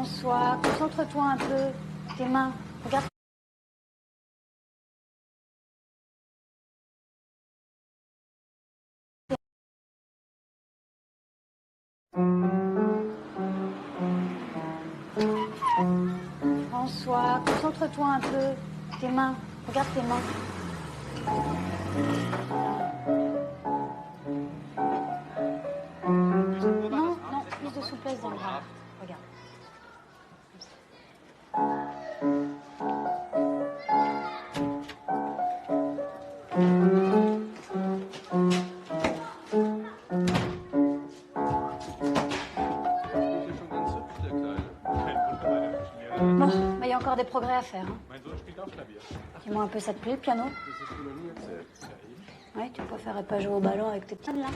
François, concentre-toi un peu. Tes mains, regarde. François, concentre-toi un peu. Tes mains, regarde tes mains. Non, non, plus de souplesse dans le bras. Regarde. Bon, il y a encore des progrès à faire. Hein. Dis-moi un peu, ça te plaît le piano? Ouais, tu préférerais pas jouer au ballon avec tes petits là?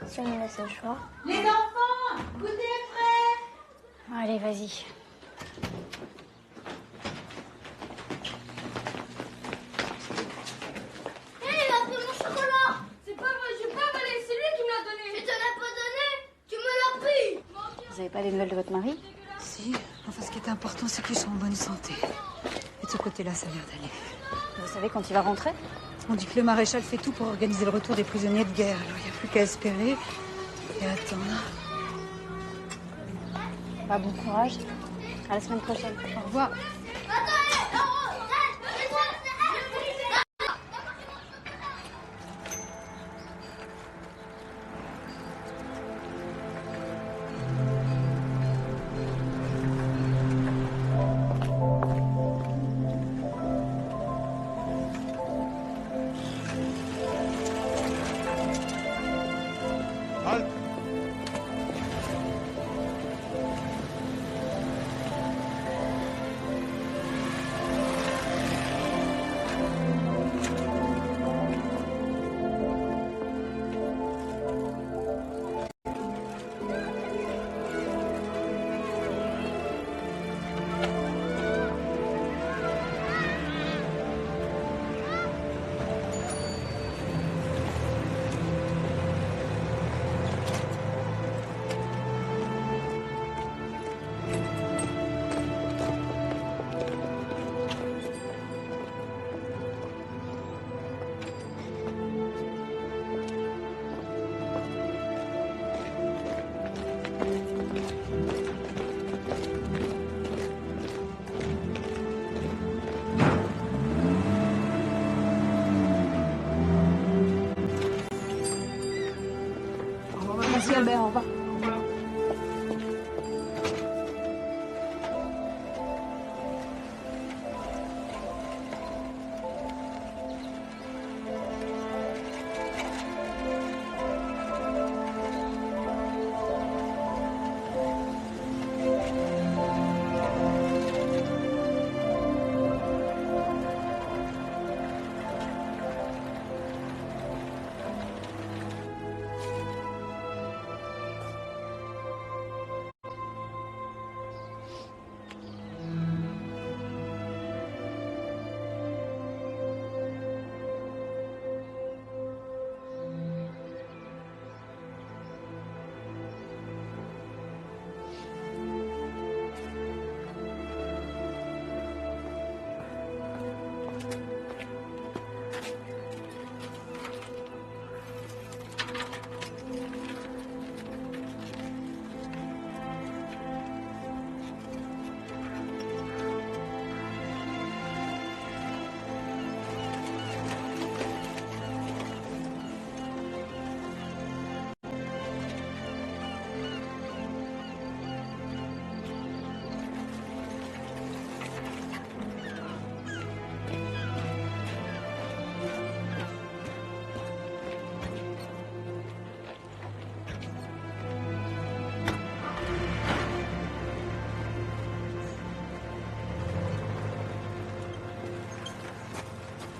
Si on me laisse le choix. Les enfants, goûtez frais. Allez, vas-y. Hé, il a pris mon chocolat! C'est pas vrai, j'ai pas avalé, c'est lui qui me l'a donné. Tu te l'as pas donné? Tu me l'as pris! Vous avez pas des nouvelles de votre mari? Si, enfin ce qui est important, c'est qu'ils sont en bonne santé. Et de ce côté-là, ça a l'air d'aller. Vous savez quand il va rentrer? On dit que le maréchal fait tout pour organiser le retour des prisonniers de guerre. Alors il n'y a plus qu'à espérer et attendre. Bah, bon courage. À la semaine prochaine. Au revoir. Merci Albert, au revoir.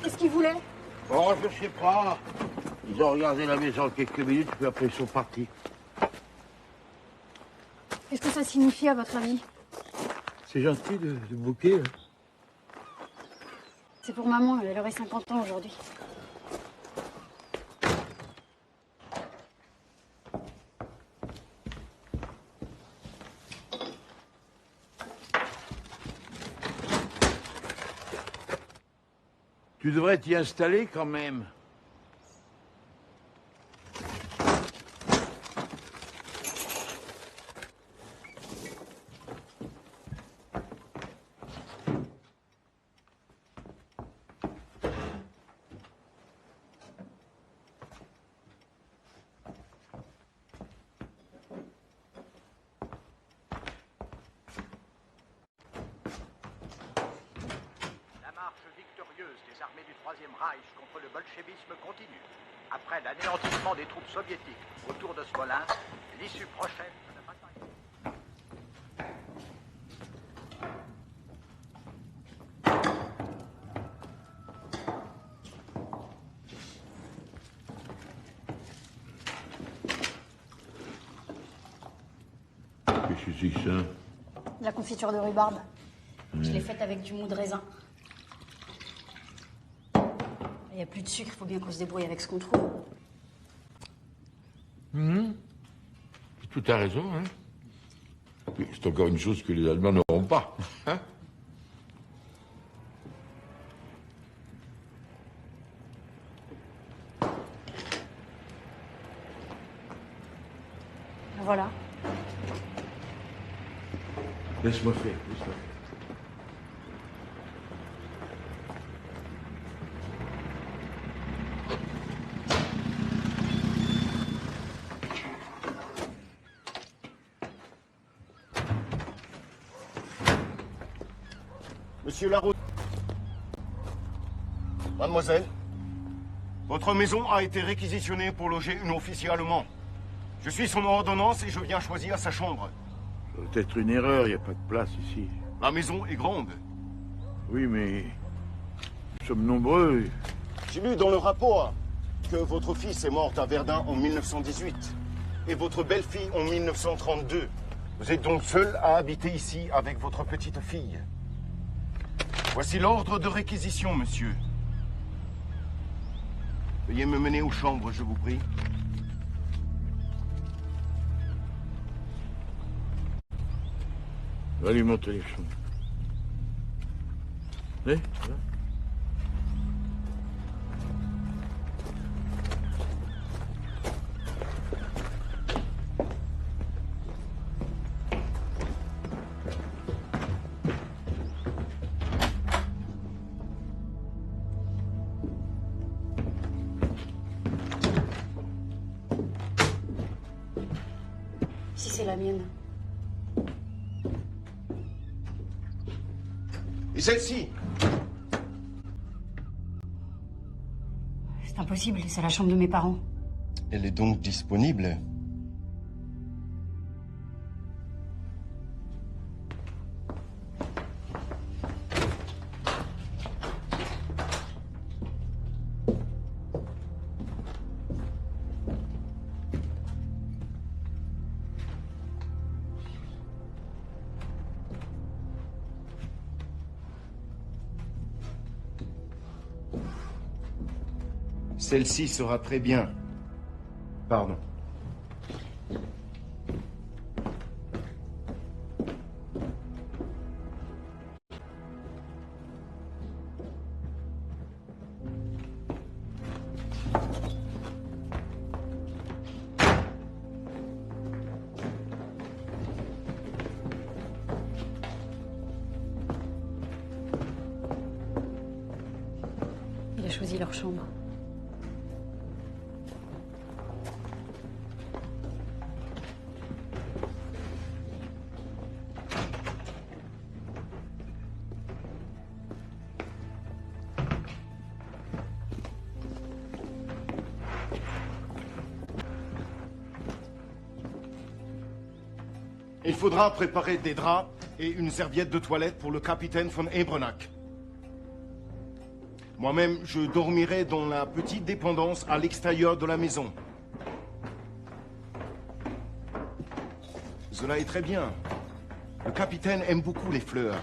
Qu'est-ce qu'il voulait? Oh, je sais pas. Ils ont regardé la maison quelques minutes, puis après ils sont partis. Qu'est-ce que ça signifie à votre avis? C'est gentil de bouquet. Hein. C'est pour maman, elle aurait 50 ans aujourd'hui. Tu devrais t'y installer quand même. Des armées du Troisième Reich contre le bolchevisme continue. Après l'anéantissement des troupes soviétiques autour de Smolensk, l'issue prochaine de la bataille. Qu'est-ce que c'est que ça? De la confiture de rhubarbe. Je l'ai faite avec du mou de raisin. Il n'y a plus de sucre, il faut bien qu'on se débrouille avec ce qu'on trouve. Tout a raison, hein. C'est encore une chose que les Allemands n'auront pas, hein. Voilà. Laisse-moi faire, laisse-moi faire. Monsieur Laroute. Mademoiselle, votre maison a été réquisitionnée pour loger une officier allemand. Je suis son ordonnance et je viens choisir sa chambre. Ça doit être une erreur, il n'y a pas de place ici. La maison est grande. Oui, mais nous sommes nombreux. J'ai lu dans le rapport que votre fils est morte à Verdun en 1918 et votre belle-fille en 1932. Vous êtes donc seul à habiter ici avec votre petite fille. Voici l'ordre de réquisition, monsieur. Veuillez me mener aux chambres, je vous prie. Va lui monter les chambres. Eh, voilà. Si c'est la mienne. Et celle-ci? C'est impossible, c'est la chambre de mes parents. Elle est donc disponible. Celle-ci sera très bien. Pardon. Il a choisi leur chambre. Il faudra préparer des draps et une serviette de toilette pour le capitaine von Ebrenack. Moi-même, je dormirai dans la petite dépendance à l'extérieur de la maison. Cela est très bien. Le capitaine aime beaucoup les fleurs.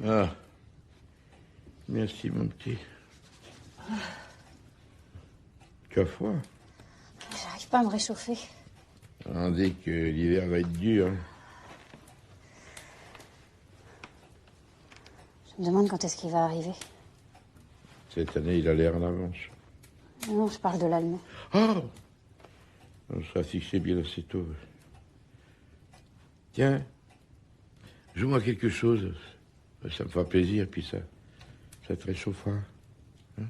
Ah. Merci, mon petit. Tu as froid? J'arrive pas à me réchauffer. On dit que l'hiver va être dur. Hein. Je me demande quand est-ce qu'il va arriver. Cette année, il a l'air en avance. Non, je parle de l'allemand. Ah! On sera fixé bien assez tôt. Tiens, joue-moi quelque chose. Ça me fera plaisir, puis ça te réchauffera. Hein?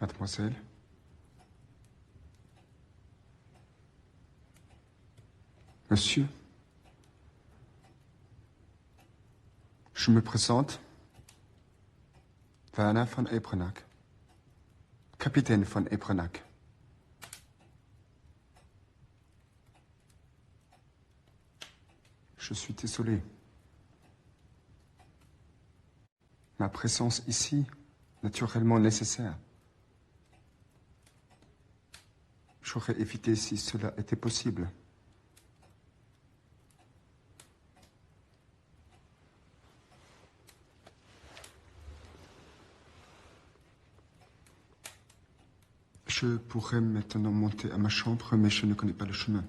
Mademoiselle. Monsieur. Je me présente. Werner von Eprenac. Capitaine von Eprenac. Je suis désolé. Ma présence ici, naturellement nécessaire. J'aurais évité si cela était possible. Je pourrais maintenant monter à ma chambre, mais je ne connais pas le chemin.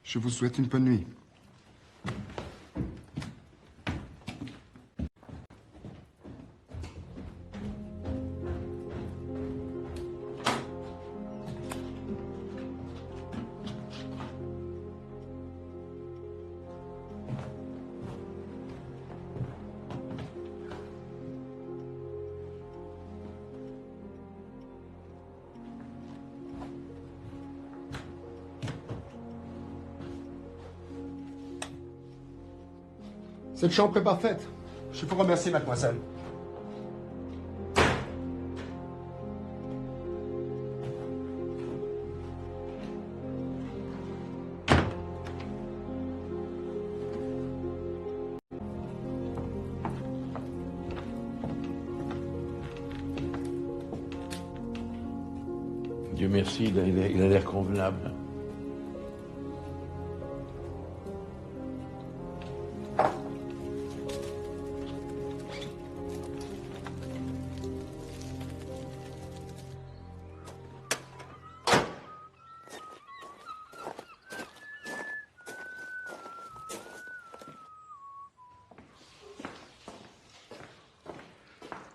Je vous souhaite une bonne nuit. Cette chambre est parfaite. Je vous remercie, mademoiselle. Dieu merci, il a l'air convenable.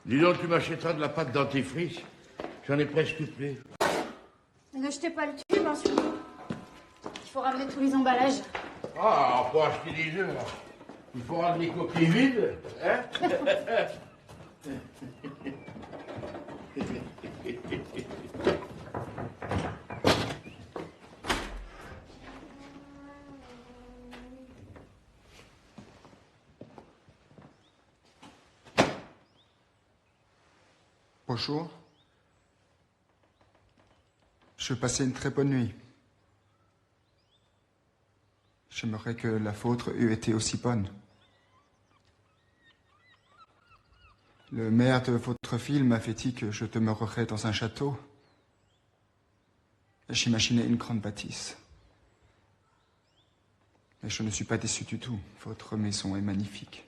Dis donc, tu m'achèteras de la pâte dentifrice. J'en ai presque plus. Ne jetez pas le tube, hein, surtout. Il faut ramener tous les emballages. Ah, pour acheter des œufs, là. Il faut ramener les coquilles vides, hein? Bonjour. Je passais une très bonne nuit. J'aimerais que la vôtre eût été aussi bonne. Le maire de votre ville m'avait dit que je demeurerais dans un château. J'imaginais une grande bâtisse. Mais je ne suis pas déçu du tout. Votre maison est magnifique.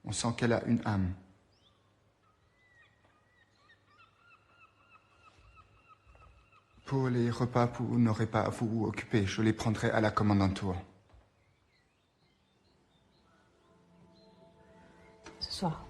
On sent qu'elle a une âme. Pour les repas, vous n'aurez pas à vous occuper. Je les prendrai à la commandanture. Ce soir.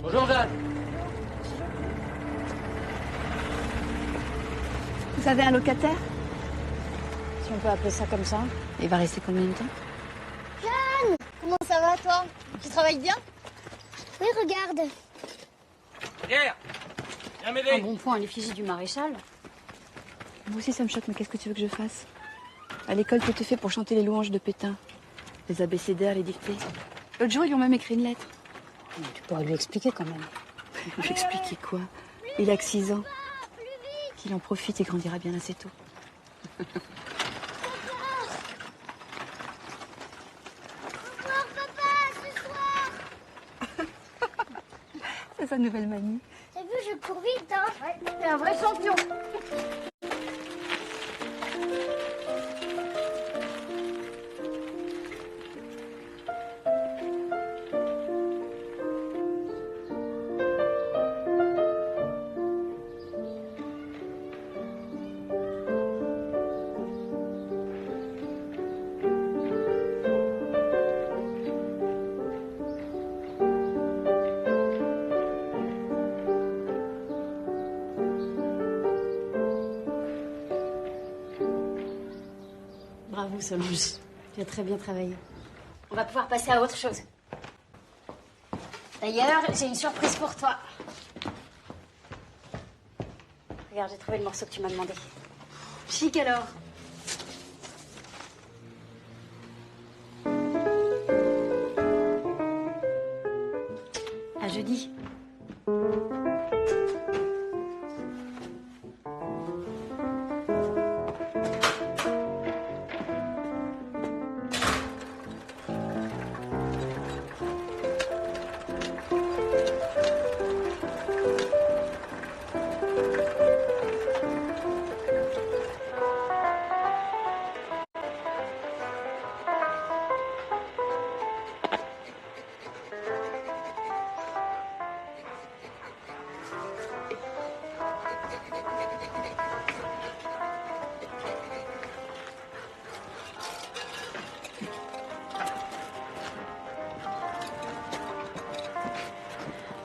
Bonjour Jeanne. Vous avez un locataire? Si on peut appeler ça comme ça. Il va rester combien de temps? Jeanne! Comment ça va, toi? Tu travailles bien? Oui, regarde. Pierre, viens m'aider. Un bon point à l'effigie du maréchal. Moi aussi, ça me choque, mais qu'est-ce que tu veux que je fasse? À l'école, tout est fait pour chanter les louanges de Pétain. Les abécédaires, les dictées. L'autre jour, ils lui ont même écrit une lettre. Mais tu pourrais lui expliquer quand même. Lui expliquer quoi? Il a que 6 ans. Qu'il en profite et grandira bien assez tôt. C'est sa nouvelle manie. T'as vu, je cours vite, hein? Ouais, t'es un vrai champion. Bravo Solange, tu as très bien travaillé. On va pouvoir passer à autre chose. D'ailleurs, j'ai une surprise pour toi. Regarde, j'ai trouvé le morceau que tu m'as demandé. Chic alors. À jeudi.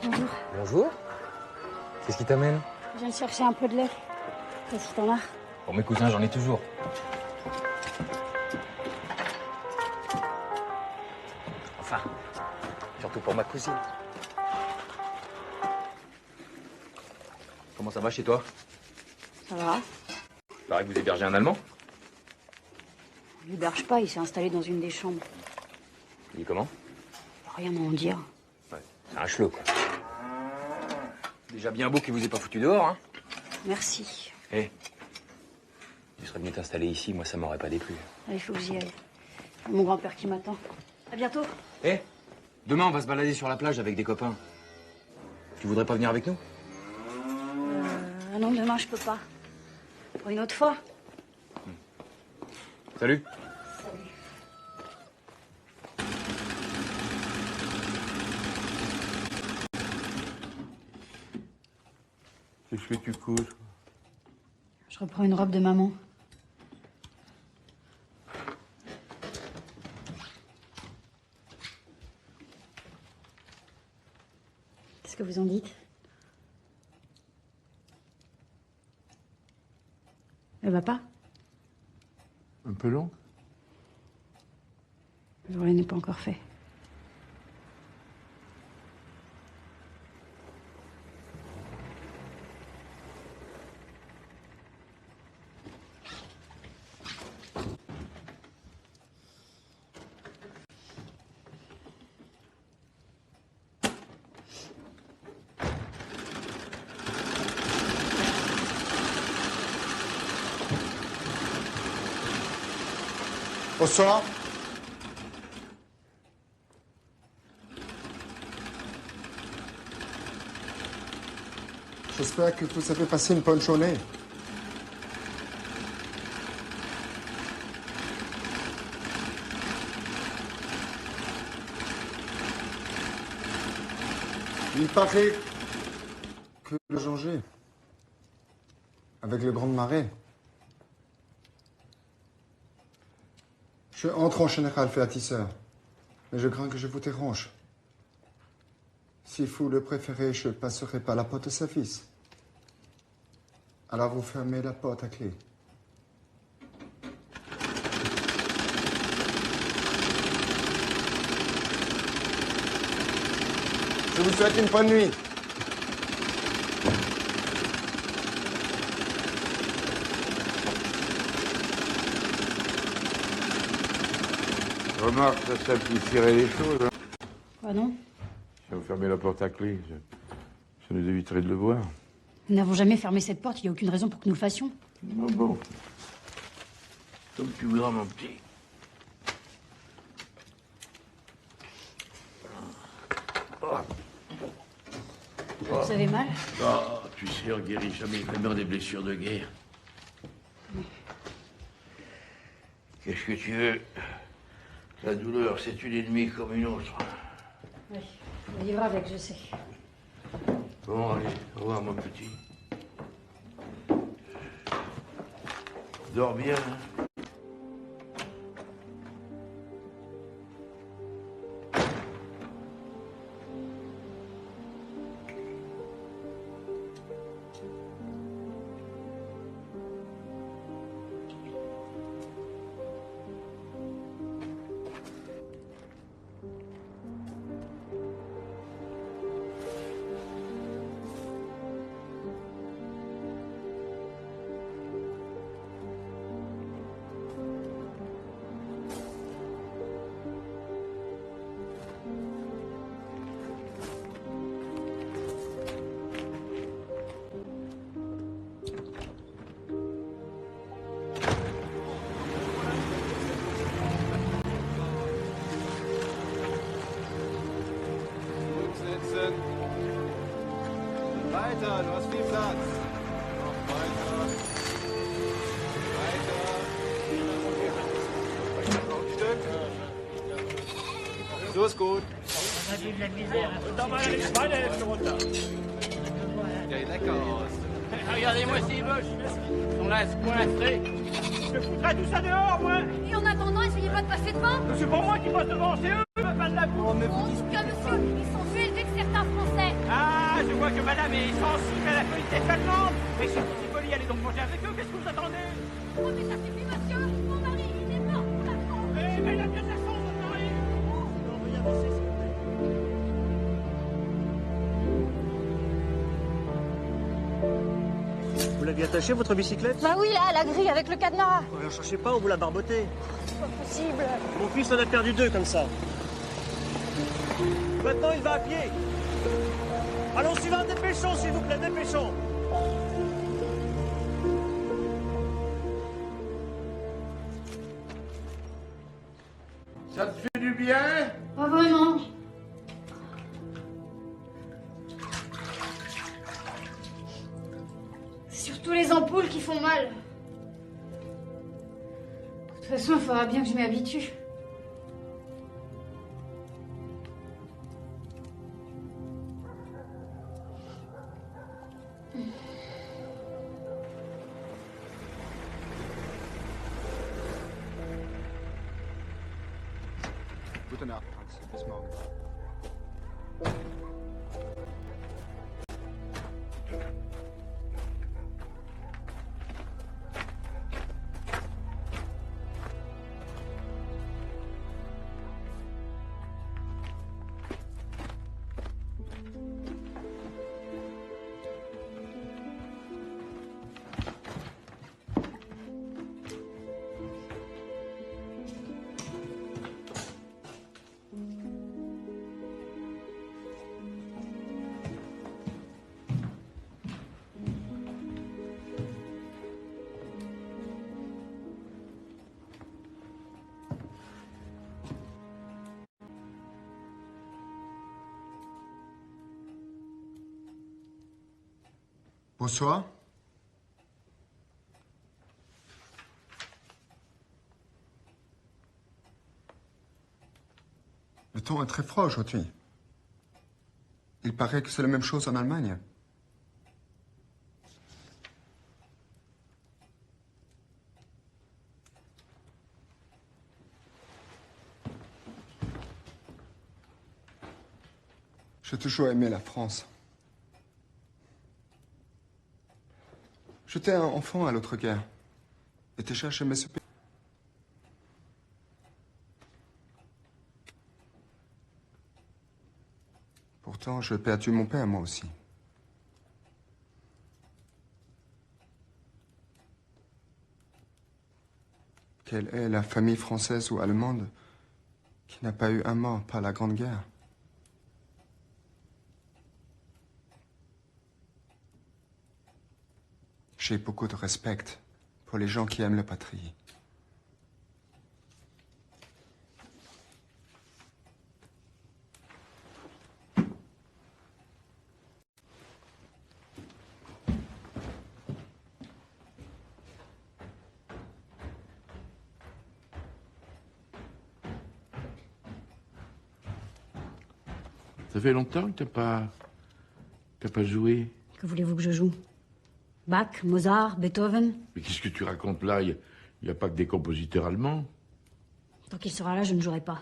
Bonjour. Bonjour. Qu'est-ce qui t'amène? Je viens de chercher un peu de lait. Qu'est-ce que t'en as? Pour mes cousins, j'en ai toujours. Enfin, surtout pour ma cousine. Comment ça va chez toi? Ça va? Il paraît que vous hébergez un Allemand? On l'héberge pas, il s'est installé dans une des chambres. Il est comment? Rien à en dire. Ouais, c'est un chelot, quoi. Déjà bien beau qu'il vous ait pas foutu dehors, hein? Merci. Eh, tu serais serais venu t'installer ici, moi ça m'aurait pas déplu. Ah, il faut que j'y aille. Mon grand-père qui m'attend. À bientôt. Eh, demain on va se balader sur la plage avec des copains. Tu voudrais pas venir avec nous? Ah non, demain je peux pas. Pour une autre fois. Salut. Qu'est-ce que tu causes? Je reprends une robe de maman. Qu'est-ce que vous en dites? Elle va pas? Un peu long? Le journée n'est pas encore fait. Bonsoir. J'espère que vous avez passé une bonne journée. Il paraît que le danger, avec le grand marais, je entre en général fertisseur, mais je crains que je vous dérange. Si vous le préférez, je passerai par la porte de service. Alors vous fermez la porte à clé. Je vous souhaite une bonne nuit. Remarque, ça simplifierait les choses. Hein. Quoi non? Si on fermait la porte à clé, ça nous éviterait de le voir. Nous n'avons jamais fermé cette porte, il n'y a aucune raison pour que nous le fassions. Oh bon. Comme tu voudras, mon petit. Vous avez mal? Ah, tu sais, on guérit jamais vraiment des blessures de guerre. Qu'est-ce que tu veux? La douleur, c'est une ennemie comme une autre. Oui, faut vivre avec, je sais. Bon, allez, au revoir, mon petit. Dors bien, hein? Weiter, du hast viel Platz. Noch weiter. Weiter. Noch ein Stück. So ist gut. Da mal die zweite Hälfte runter. Der lecker aus. Regardez-moi ces moches. Ils sont là à se coincer. Je foutrais tout ça dehors, moi. Et en attendant, essayez pas de passer devant. C'est pas moi qui passe devant, c'est eux, pas de la boue. En tout cas, monsieur, ils sont plus élevés que certains Français. Ah, je vois que madame est sensible à la politesse allemande. Mais je suis si poli, allez donc manger avec eux, qu'est-ce que vous attendez? Oh, mais ça suffit, monsieur. Mon mari, il est mort pour la France. Mais il a bien de la chance, votre mari. Non, veuillez avancer, s'il vous plaît. Vous l'aviez attaché, votre bicyclette? Bah oui, là, à la grille avec le cadenas. Ne cherchez pas, on vous l'a barboté. C'est pas possible. Mon fils en a perdu 2 comme ça. Maintenant, il va à pied. Allons, suivant, dépêchons, s'il vous plaît, dépêchons. Ça te fait du bien? Pas vraiment. C'est surtout les ampoules qui font mal. De toute façon, il faudra bien que je m'y habitue. Gute Nacht, Franz. Bis morgen. Bonsoir. Le temps est très froid aujourd'hui. Il paraît que c'est la même chose en Allemagne. J'ai toujours aimé la France. J'étais un enfant à l'autre guerre. Et déjà j'aimais ce pays. Pourtant, j'ai perdu mon père, moi aussi. Quelle est la famille française ou allemande qui n'a pas eu un mort par la Grande Guerre? J'ai beaucoup de respect pour les gens qui aiment la patrie. Ça fait longtemps que t'as pas joué. Que voulez-vous que je joue? Bach, Mozart, Beethoven? Mais qu'est-ce que tu racontes là? Il n'y a pas que des compositeurs allemands. Tant qu'il sera là, je ne jouerai pas.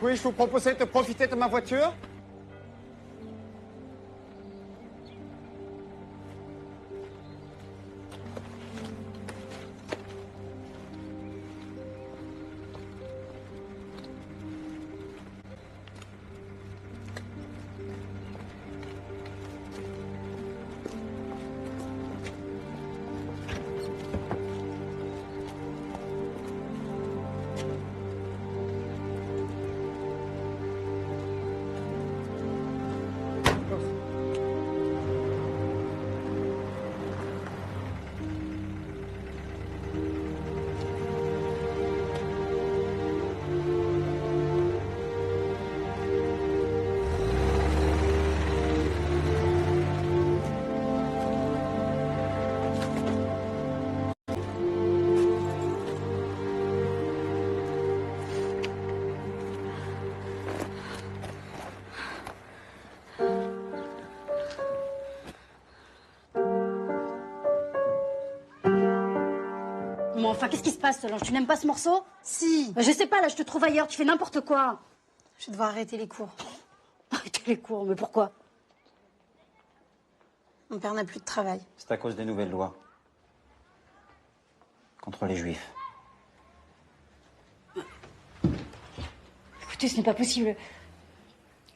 Puis-je vous proposer de profiter de ma voiture? Mais enfin, qu'est-ce qui se passe, Solange? Tu n'aimes pas ce morceau? Si. Je sais pas, là, je te trouve ailleurs, tu fais n'importe quoi. Je vais devoir arrêter les cours. Arrêter les cours, mais pourquoi? Mon père n'a plus de travail. C'est à cause des nouvelles lois. Contre les juifs. Écoutez, ce n'est pas possible.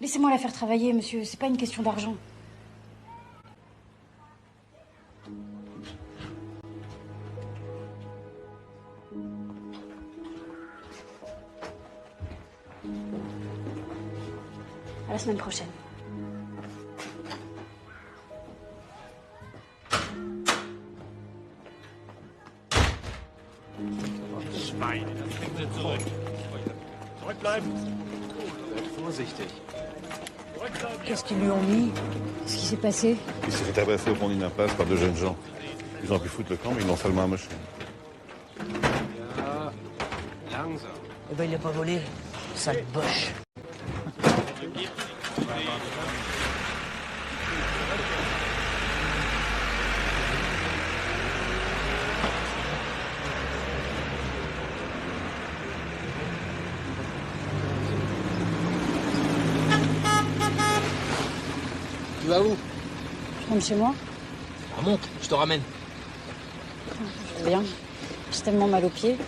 Laissez-moi la faire travailler, monsieur. C'est pas une question d'argent. À la semaine prochaine. Schwein, das bringen Sie zurück. Zurückbleiben. Seid vorsichtig. Qu'est-ce qu'ils lui ont mis? Qu'est-ce qui s'est passé? Il s'est fait tabasser au pont d'une impasse par deux jeunes gens. Ils ont pu foutre le camp, mais ils l'ont seulement amoché. Ja, langsam. Eh ben, il a pas volé. Sale boche. Tu vas où? Je rentre chez moi. Remonte, je te ramène. Je veux bien. J'ai tellement mal aux pieds.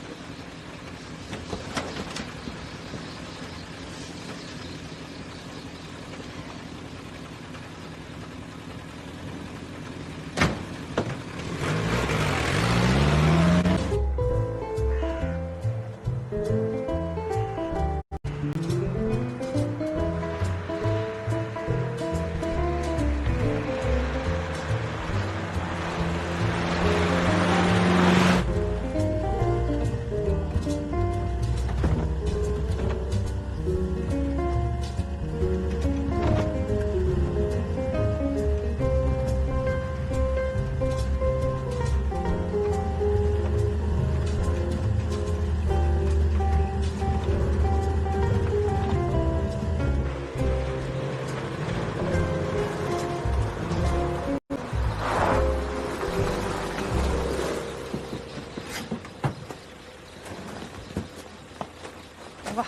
Au revoir.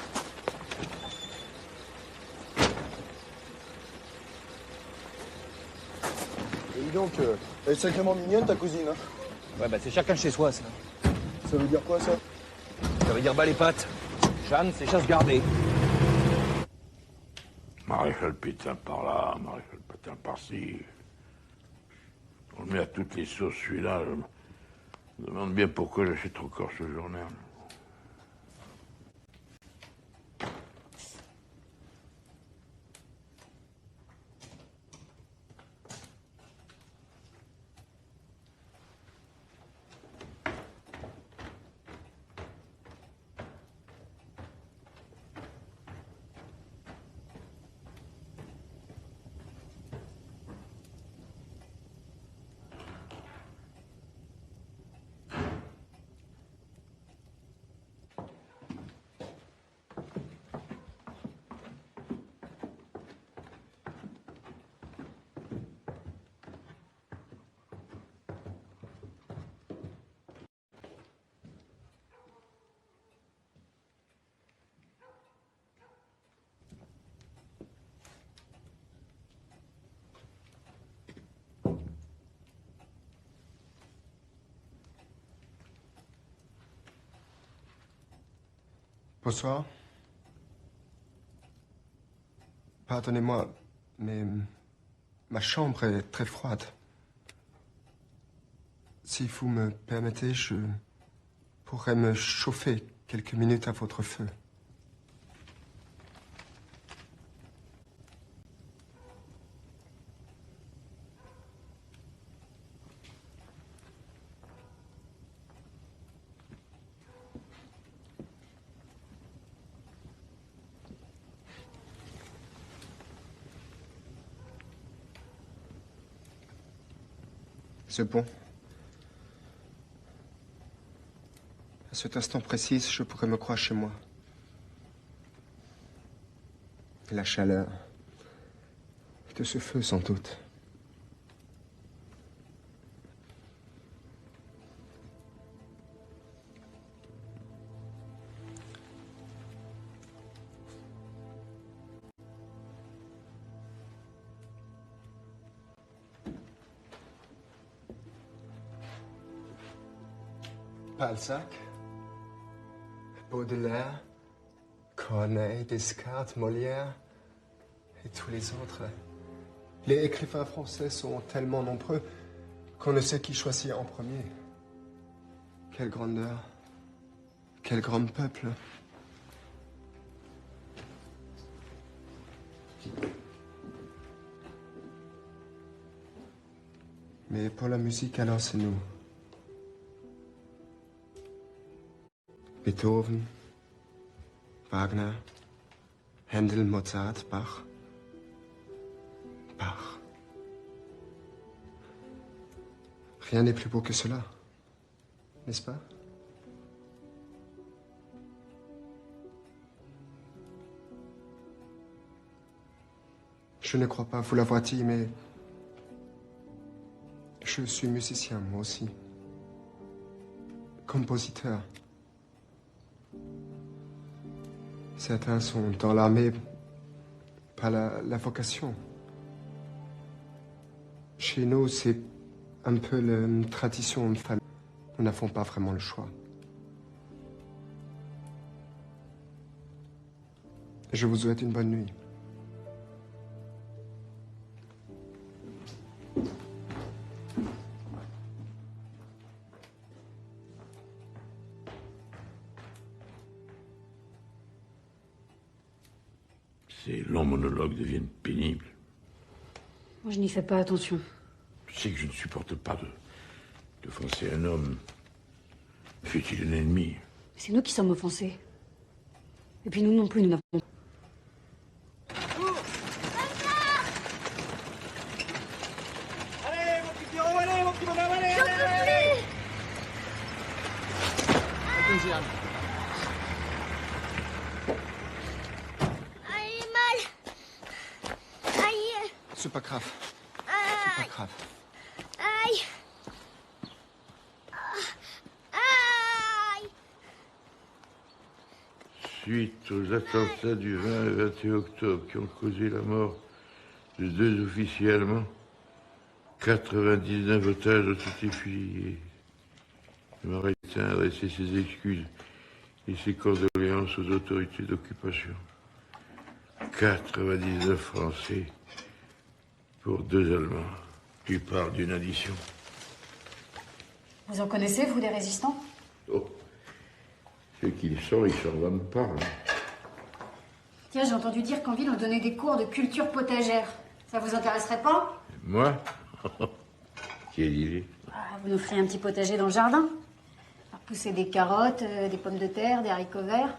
Et dis donc, elle est sacrément mignonne, ta cousine. Hein. Ouais, bah c'est chacun chez soi, ça. Ça veut dire quoi, ça? Ça veut dire bas les pattes. Jeanne, c'est chasse gardée. Maréchal Pétain par là, Maréchal Pétain par-ci. On le met à toutes les sauces, celui-là. Je me demande bien pourquoi j'achète encore ce journal. Bonsoir. Pardonnez-moi, mais ma chambre est très froide. Si vous me permettez, je pourrais me chauffer quelques minutes à votre feu. C'est bon. À cet instant précis, je pourrais me croire chez moi. Et la chaleur de ce feu, sans doute. Balzac, Baudelaire, Corneille, Descartes, Molière et tous les autres. Les écrivains français sont tellement nombreux qu'on ne sait qui choisir en premier. Quelle grandeur, quel grand peuple. Mais pour la musique, alors c'est nous. Beethoven, Wagner, Händel, Mozart, Bach. Bach. Rien n'est plus beau que cela, n'est-ce pas? Je ne crois pas vous l'avoir dit, mais je suis musicien, moi aussi. Compositeur. Certains sont dans l'armée par la vocation. Chez nous, c'est un peu la tradition familiale. Nous n'avons pas vraiment le choix. Je vous souhaite une bonne nuit. Ces longs monologues deviennent pénibles. Moi, je n'y fais pas attention. Tu sais que je ne supporte pas d'offenser un homme, fût-il un ennemi. C'est nous qui sommes offensés. Et puis nous non plus, nous n'avons... Allez, mon petit Pierrot, allez, mon petit bonhomme, allez, J'en peux plus. Aïe, mal. Aïe. C'est pas grave. C'est Aïe. pas grave. Aïe. Aïe. Suite aux attentats du 20 et 21 octobre qui ont causé la mort de 2 officiers allemands, 99 otages ont été fusillés. Le Maritime a adressé ses excuses et ses condoléances aux autorités d'occupation. 99 Français pour 2 Allemands. Tu parles d'une addition. Vous en connaissez, vous, des résistants? Oh, ceux qui le sont, ils s'en vendent pas. Tiens, j'ai entendu dire qu'en ville, on donnait des cours de culture potagère. Ça vous intéresserait pas? Moi? Quelle idée. Ah, vous nous ferez un petit potager dans le jardin. Faire pousser des carottes, des pommes de terre, des haricots verts.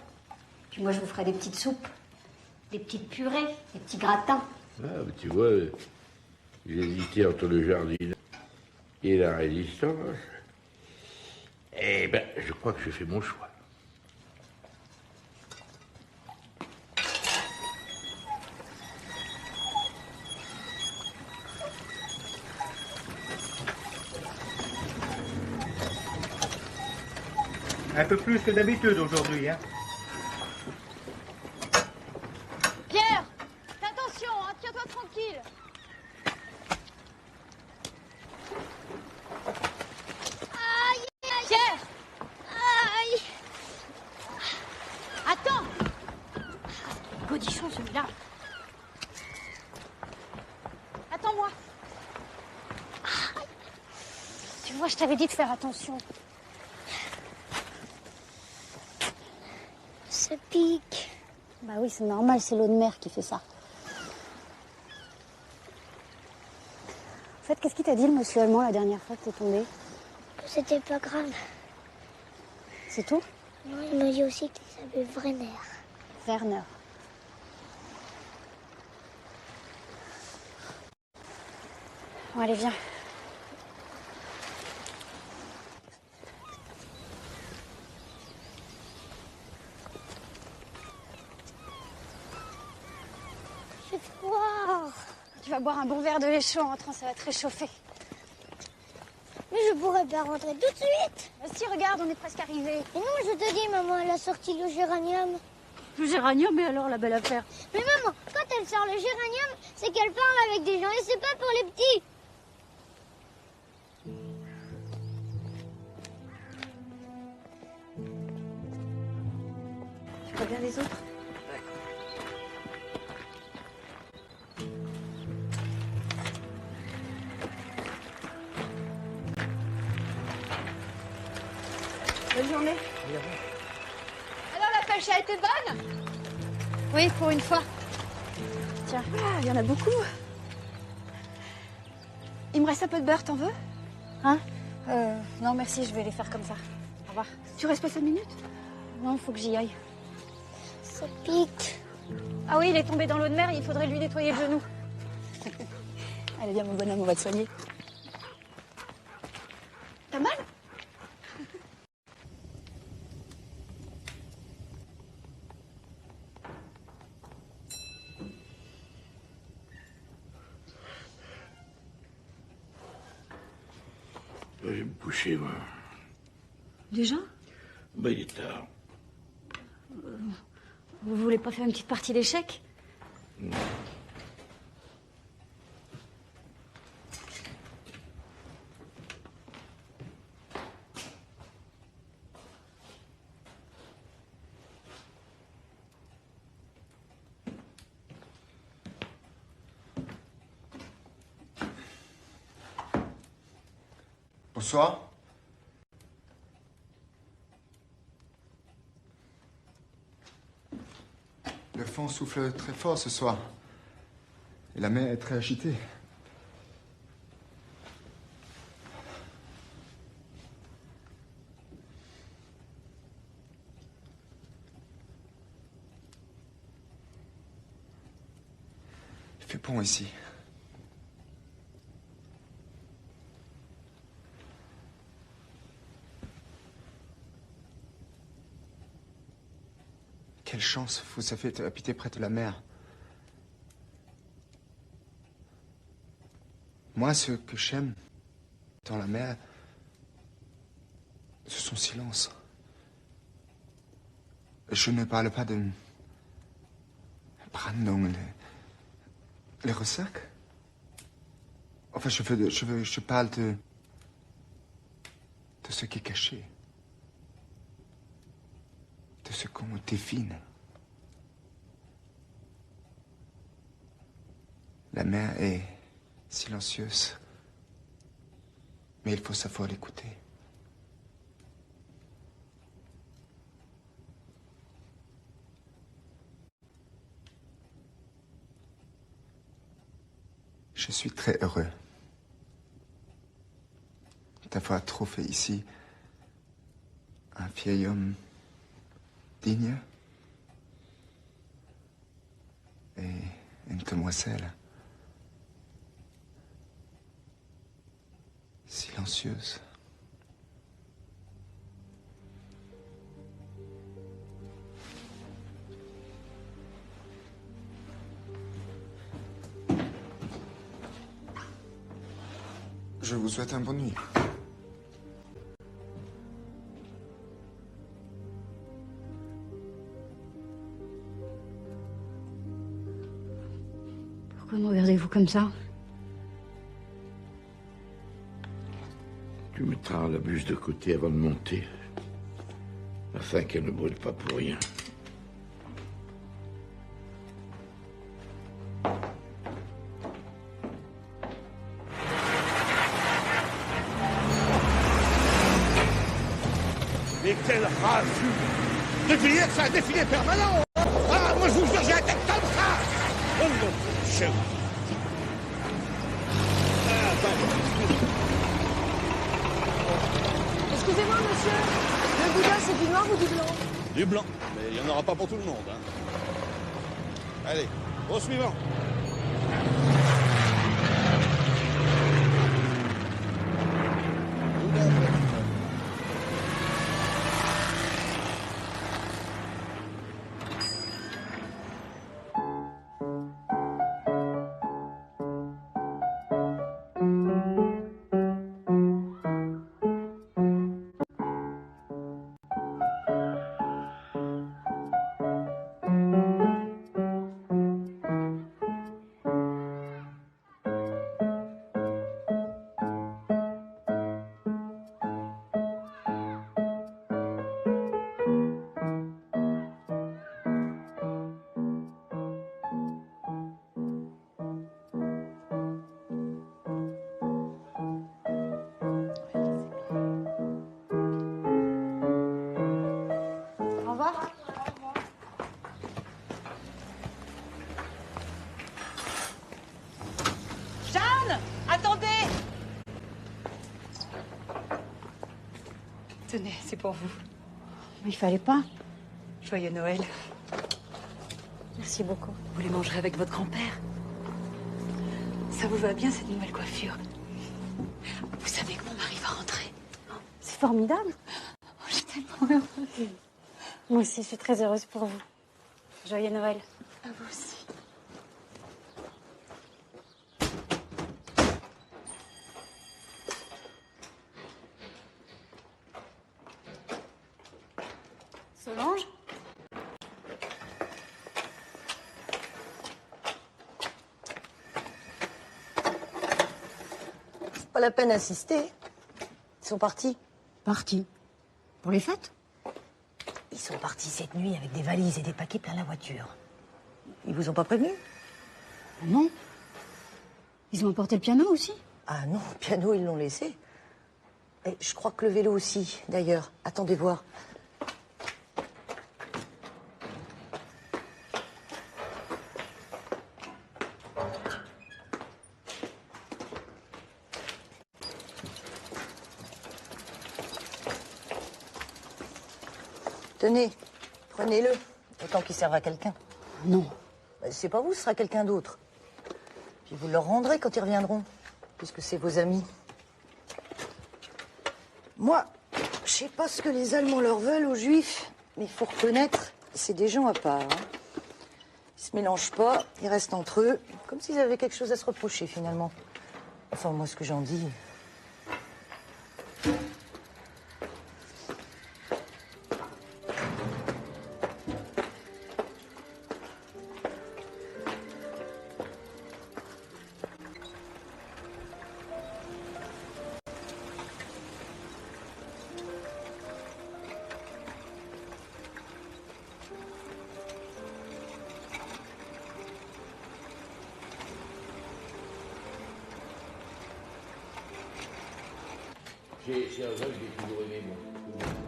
Puis moi, je vous ferai des petites soupes, des petites purées, des petits gratins. Ah, mais tu vois, j'ai hésité entre le jardin et la résistance. Eh ben, je crois que j'ai fait mon choix. Un peu plus que d'habitude aujourd'hui, hein. Pierre, fais attention, hein, tiens-toi tranquille. Aïe, aïe. Pierre. Aïe. Attends. Godichon celui-là. Attends-moi. Aïe. Tu vois, je t'avais dit de faire attention. Ça pique. Bah oui, c'est normal, c'est l'eau de mer qui fait ça. En fait, qu'est-ce qu'il t'a dit, le monsieur allemand, la dernière fois que t'es tombé? C'était pas grave. C'est tout? Non, il m'a dit aussi qu'il s'appelait Werner. Werner. Bon, allez, viens. J'ai froid. Tu vas boire un bon verre de lait chaud en rentrant, ça va te réchauffer. Mais je pourrais pas rentrer tout de suite. Bah si, regarde, on est presque arrivé. Mais non, je te dis, maman, elle a sorti le géranium. Le géranium, mais alors, la belle affaire. Mais maman, quand elle sort le géranium, c'est qu'elle parle avec des gens et c'est pas pour les petits. Regarde les autres. Bonne journée. Alors la pêche a été bonne? Oui, pour une fois. Tiens, il y en a beaucoup. Il me reste un peu de beurre, t'en veux? Hein? Non, merci, je vais les faire comme ça. Au revoir. Tu restes pas 5 minutes? Non, il faut que j'y aille. Ça pique. Ah oui, il est tombé dans l'eau de mer, il faudrait lui nettoyer le genou. Allez, viens, mon bonhomme, on va te soigner. T'as mal? Je vais me coucher, moi. Déjà? Bah, il est tard. Vous voulez pas faire une petite partie d'échecs? Non. Bonsoir. Le vent souffle très fort ce soir. Et la mer est très agitée. Il fait bon ici. Quelle chance vous avez habité près de la mer. Moi, ce que j'aime dans la mer, c'est son silence. Je ne parle pas de Brandung, les ressacs. Enfin, je parle de ce qui est caché. De ce qu'on devine. La mer est silencieuse, mais il faut savoir l'écouter. Je suis très heureux d'avoir trouvé ici un vieil homme digne et une demoiselle silencieuse. Je vous souhaite une bonne nuit. Pourquoi me regardez-vous comme ça? Tu mettras la bûche de côté avant de monter, afin qu'elle ne brûle pas pour rien. Mais quelle rage! Défilé, c'est un défilé permanent! Ah, moi je vous jure, j'ai la tête comme ça! Oh mon Dieu! Ah, Excusez-moi, monsieur. Le Bouddha, c'est du noir ou du blanc? Du blanc, mais il n'y en aura pas pour tout le monde. Hein. Allez, au suivant. Tenez, c'est pour vous. Il fallait pas. Joyeux Noël. Merci beaucoup. Vous les mangerez avec votre grand-père. Ça vous va bien, cette nouvelle coiffure? Vous savez que mon mari va rentrer. C'est formidable. Je suis tellement heureuse. Moi aussi, je suis très heureuse pour vous. Joyeux Noël. À vous aussi. Solange? C'est pas la peine d'insister. Ils sont partis. Partis? Pour les fêtes? Ils sont partis cette nuit avec des valises et des paquets plein la voiture. Ils vous ont pas prévenu? Non. Ils ont emporté le piano aussi? Ah non, le piano, ils l'ont laissé. Et je crois que le vélo aussi, d'ailleurs. Attendez voir. Tenez, prenez-le, autant qu'il serve à quelqu'un. Non. C'est pas vous, ce sera quelqu'un d'autre. Puis vous leur rendrez quand ils reviendront, puisque c'est vos amis. Moi, je sais pas ce que les Allemands leur veulent aux Juifs, mais il faut reconnaître, c'est des gens à part. Hein. Ils se mélangent pas, ils restent entre eux, comme s'ils avaient quelque chose à se reprocher, finalement. Enfin, moi, ce que j'en dis... C'est un vin que j'ai toujours aimé, moi.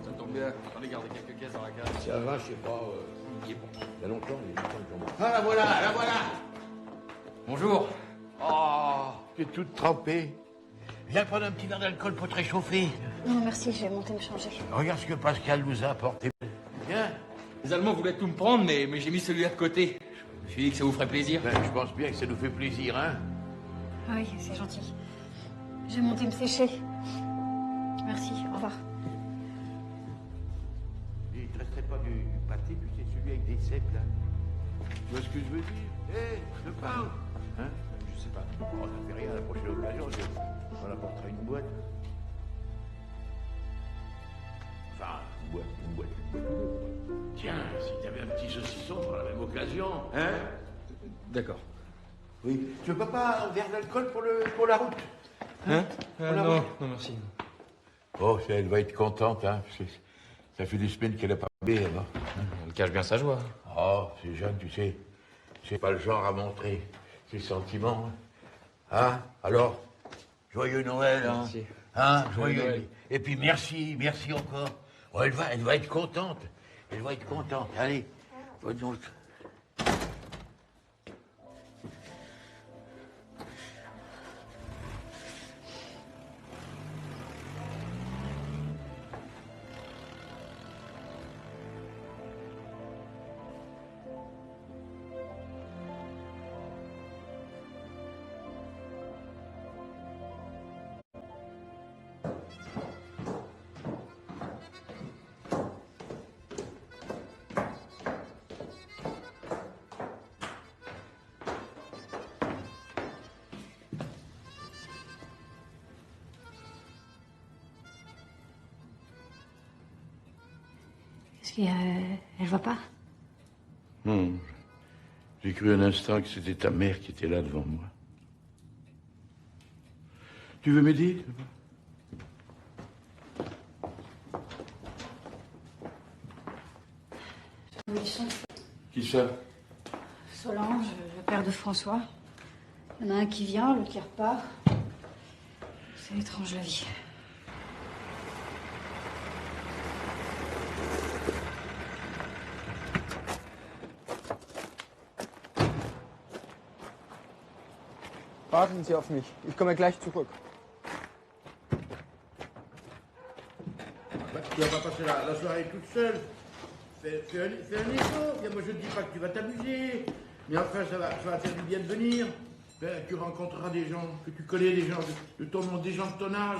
Ça tombe bien. J'en ai gardé quelques caisses dans la cave. C'est un vin, je sais pas, il est bon. Il y a longtemps que j'en bois. Ah, la voilà, la voilà. Bonjour. Oh, tu es toute trempée. Viens prendre un petit verre d'alcool pour te réchauffer. Non, merci, je vais monter me changer. Regarde ce que Pascal nous a apporté. Viens. Les Allemands voulaient tout me prendre, mais j'ai mis celui-là de côté. Je me suis dit que ça vous ferait plaisir. Ben, je pense bien que ça nous fait plaisir, hein. Oui, c'est gentil. Je vais monter me sécher. Merci, au revoir. Il ne te resterait pas du pâté, tu sais, celui avec des cèpes, là. Tu vois ce que je veux dire? Hé, je te parle. Hein? Je sais pas. Oh, ça fait rien, à la prochaine occasion, on apportera une boîte. Enfin, une boîte. Tiens, si t'avais un petit saucisson pour la même occasion, hein? D'accord. Oui. Tu veux pas un verre d'alcool pour la route? Hein? la Non, route. non, merci. Oh, elle va être contente, hein. Ça fait des semaines qu'elle a pas bu, là-bas. Elle cache bien sa joie. Oh, c'est jeune, tu sais. C'est pas le genre à montrer ses sentiments. Hein? Alors, joyeux Noël, hein? Merci. Hein? Joyeux Noël. Et puis merci encore. Oh, elle va être contente. Elle va être contente. Allez, voyons. Est-ce qu'elle va pas? Non. J'ai cru un instant que c'était ta mère qui était là devant moi. Tu veux m'aider? Qui ça? Solange, le père de François. Il y en a un qui vient, l'autre qui repart. C'est étrange la vie. Warten Sie auf mich. Ich komme gleich zurück. Bah, tu vas pas passer la soirée toute seule. Fais un effort. Bien, moi, je ne dis pas que tu vas t'amuser. Mais enfin, ça va faire du bien de venir. Ben, tu rencontreras des gens que tu connais, des gens de ton monde, des gens de ton âge.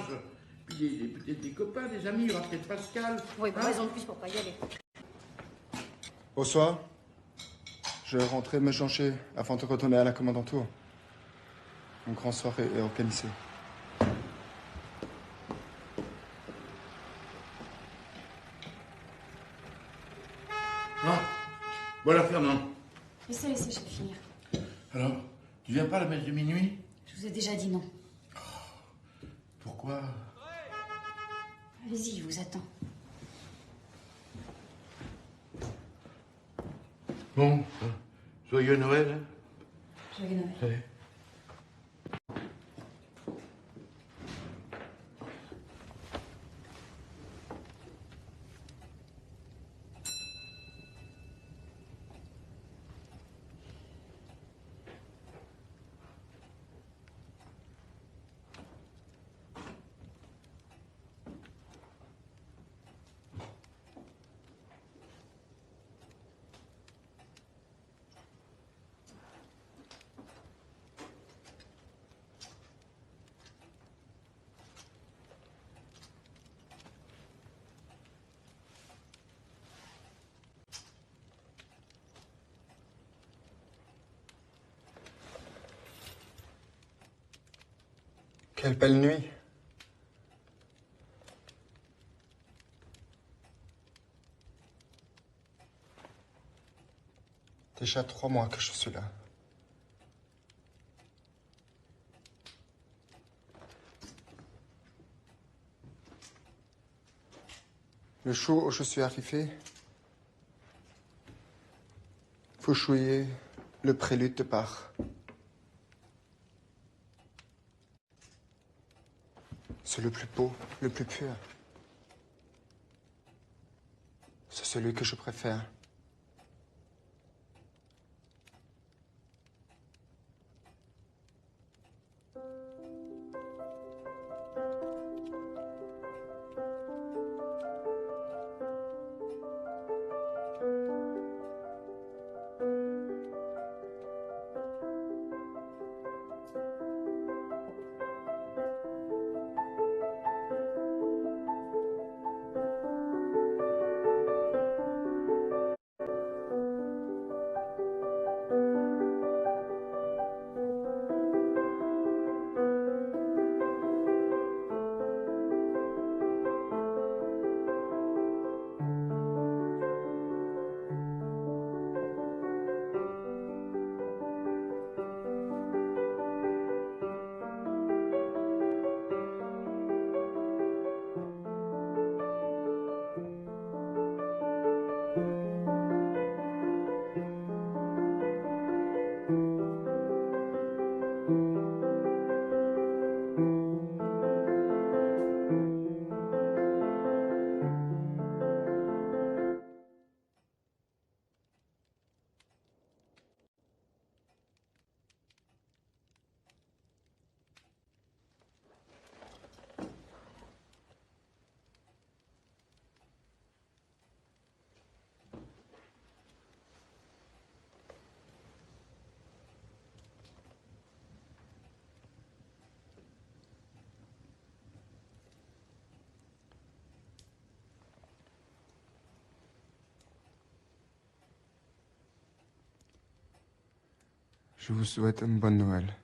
Puis peut-être des copains, des amis. Il y aura peut-être Pascal. Oui, pas raison de plus pour pas y aller. Bonsoir. Je rentrais me changer avant de retourner à la commandanture. Une grande soirée est organisée. Ah, voilà, Fernand. Laissez, je vais finir. Alors, tu viens pas à la messe de minuit? Je vous ai déjà dit non. Pourquoi? Allez-y, je vous attends. Bon, joyeux Noël. Hein. Joyeux Noël. Ouais. Quelle belle nuit. Déjà 3 mois que je suis là. Le jour où je suis arrivé, vous jouiez le prélude de Bach. C'est le plus beau, le plus pur. C'est celui que je préfère. Je vous souhaite une bonne Noël.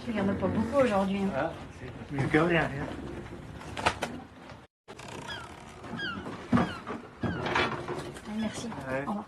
Il n'y en a pas beaucoup aujourd'hui. Ah, c'est mieux que rien. Merci. Ouais. Au revoir.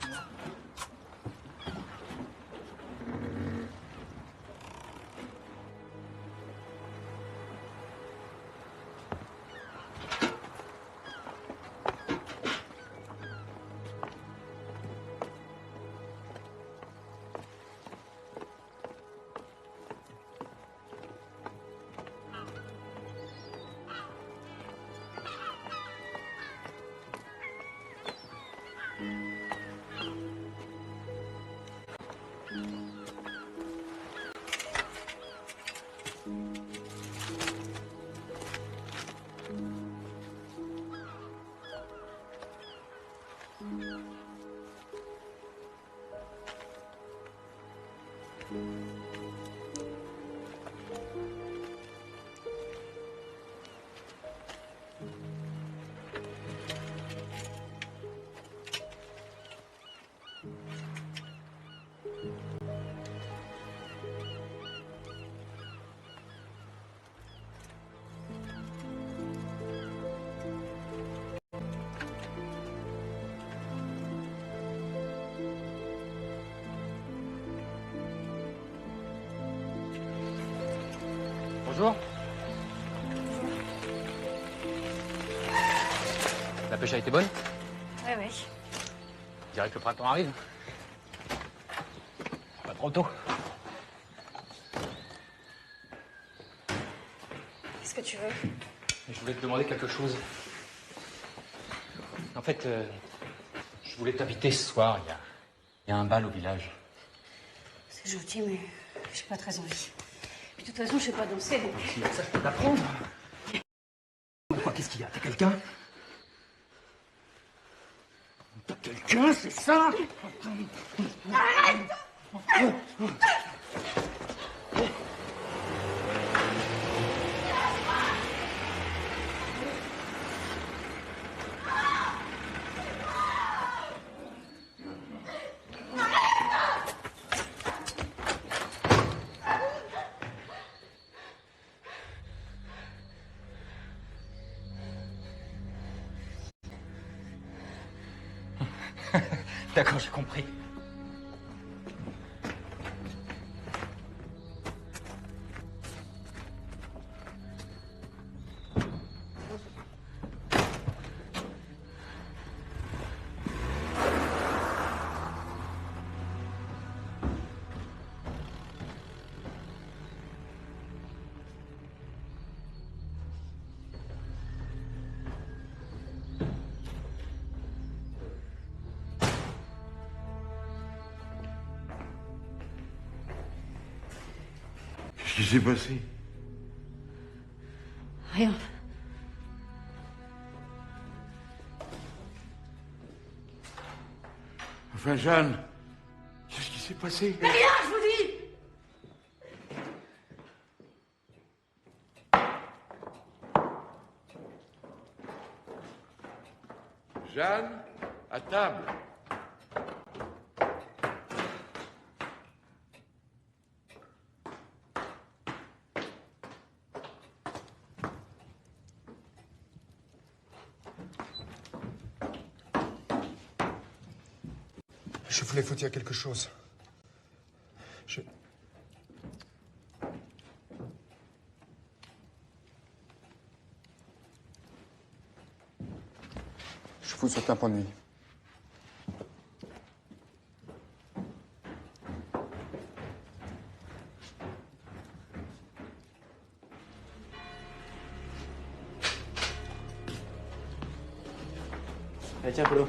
Bonjour. La pêche a été bonne? Ouais, ouais. Je dirais que le printemps arrive. Pas trop tôt. Qu'est-ce que tu veux? Je voulais te demander quelque chose. En fait, je voulais t'inviter ce soir. Il y a un bal au village. C'est gentil, mais j'ai pas très envie. Puis de toute façon, je sais pas danser, donc... Si, ça, je peux t'apprendre. Quoi, qu'est-ce qu'il y a? T'as quelqu'un? T'as quelqu'un, c'est ça? Arrête! D'accord, j'ai compris. Qu'est-ce qui s'est passé? Rien. Enfin, Jeanne, qu'est-ce qui s'est passé? Mais rien, je vous dis! Jeanne, à table. Je voulais vous dire quelque chose. Je vous souhaite un bon nuit. Allez, tiens, Polo.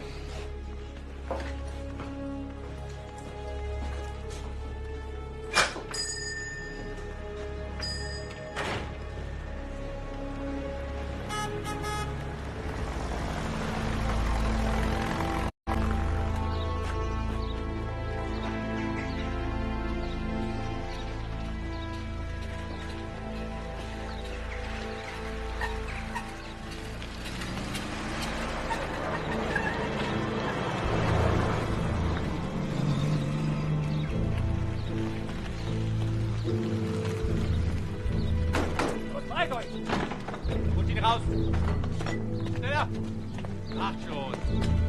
Bereit euch! Holt ihn raus! Schneller! Macht schon!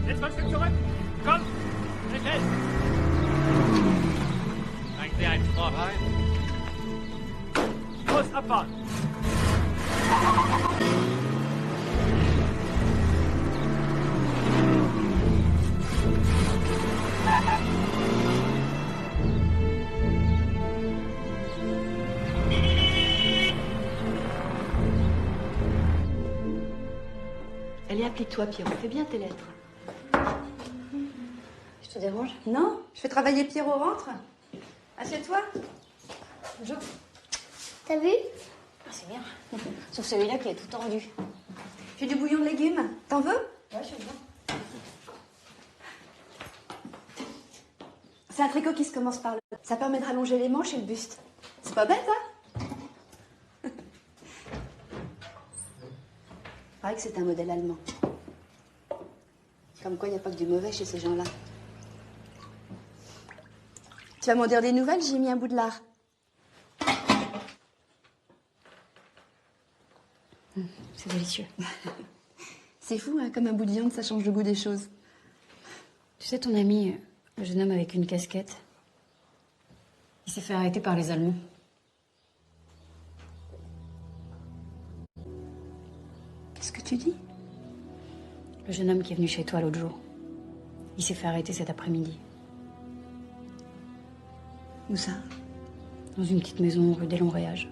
Jetzt mal ein Stück zurück! Komm! Nicht fest! Zeigen Sie einen Sport rein! Los, abfahren! Allez, applique-toi, Pierrot. Fais bien tes lettres. Je te dérange? Non, je fais travailler Pierrot, rentre. Assieds-toi. Bonjour. T'as vu? Ah, c'est bien. Sauf celui-là qui est tout tordu. J'ai du bouillon de légumes. T'en veux? Ouais, je veux bien. C'est un tricot qui se commence par le... Ça permet de rallonger les manches et le buste. C'est pas bête, hein? Il paraît que c'est un modèle allemand. Comme quoi, il n'y a pas que du mauvais chez ces gens-là. Tu vas m'en dire des nouvelles? J'ai mis un bout de lard. C'est délicieux. C'est fou, hein, comme un bout de viande, ça change le goût des choses. Tu sais, ton ami, le jeune homme avec une casquette, il s'est fait arrêter par les Allemands. Qu'est-ce que tu dis? Le jeune homme qui est venu chez toi l'autre jour. Il s'est fait arrêter cet après-midi. Où ça? Dans une petite maison rue des Longs-Réages.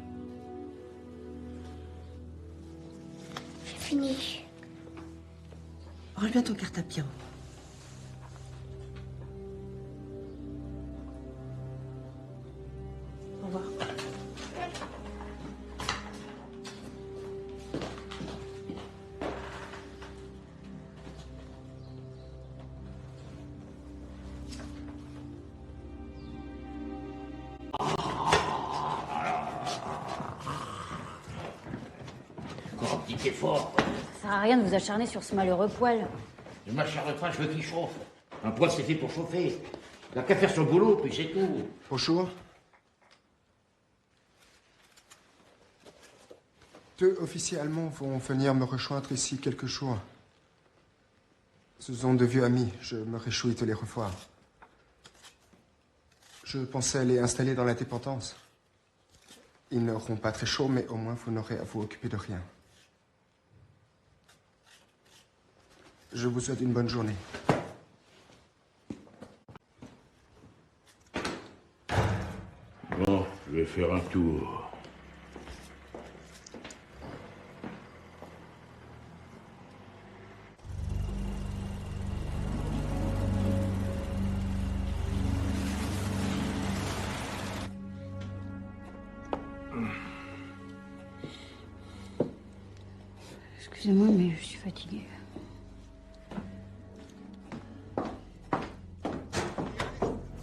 C'est fini. Range bien ton cartable, Pierrot. Au revoir. Encore un petit effort. Ça sert à rien de vous acharner sur ce malheureux poil. Ne m'acharne pas, je veux qu'il chauffe. Un poêle, c'est fait pour chauffer. Il n'a qu'à faire son boulot, puis c'est tout. Bonjour. Deux officiers allemands vont venir me rejoindre ici quelques jours. Ce sont de vieux amis. Je me réjouis de les revoir. Je pensais les installer dans l'indépendance. Ils n'auront pas très chaud, mais au moins vous n'aurez à vous occuper de rien. Je vous souhaite une bonne journée. Bon, je vais faire un tour. Excusez-moi, mais je suis fatiguée.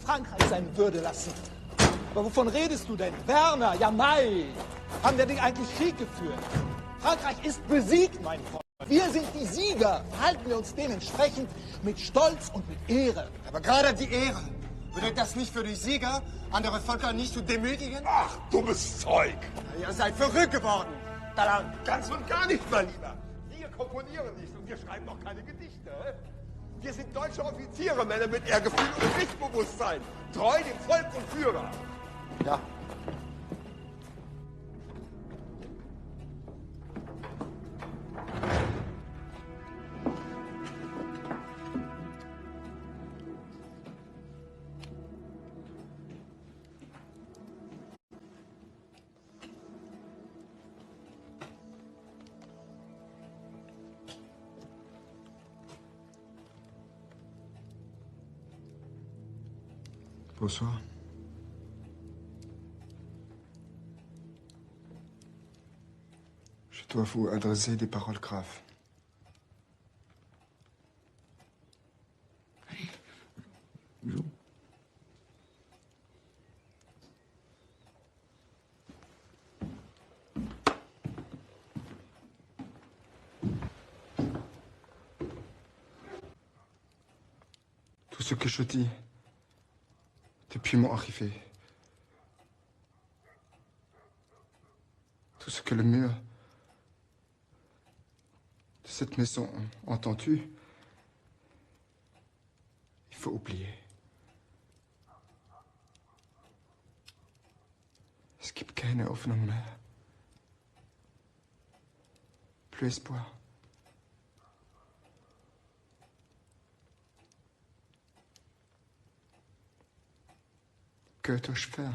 Frankreich seine Würde lassen. Aber wovon redest du denn? Werner, ja nein. Haben wir dich eigentlich Krieg geführt? Frankreich ist besiegt, mein Freund. Wir sind die Sieger. Verhalten wir uns dementsprechend mit Stolz und mit Ehre. Aber gerade die Ehre. Bedeutet das nicht für die Sieger, andere Völker nicht zu demütigen? Ach, dummes Zeug! Ihr seid verrückt geworden. Talang. Ganz und gar nicht, mein Lieber. Wir komponieren nicht und wir schreiben auch keine Gedichte. Wir sind deutsche Offiziere, Männer mit Ehrgefühl und Pflichtbewusstsein. Treu dem Volk und Führer. Ja. Bonsoir. Je dois vous adresser des paroles graves. Bonjour. Tout ce que je dis depuis mon arrivée, tout ce que le mur de cette maison a entendu, il faut oublier. Es gibt keine Hoffnung mehr. Plus espoir. Que dois-je faire?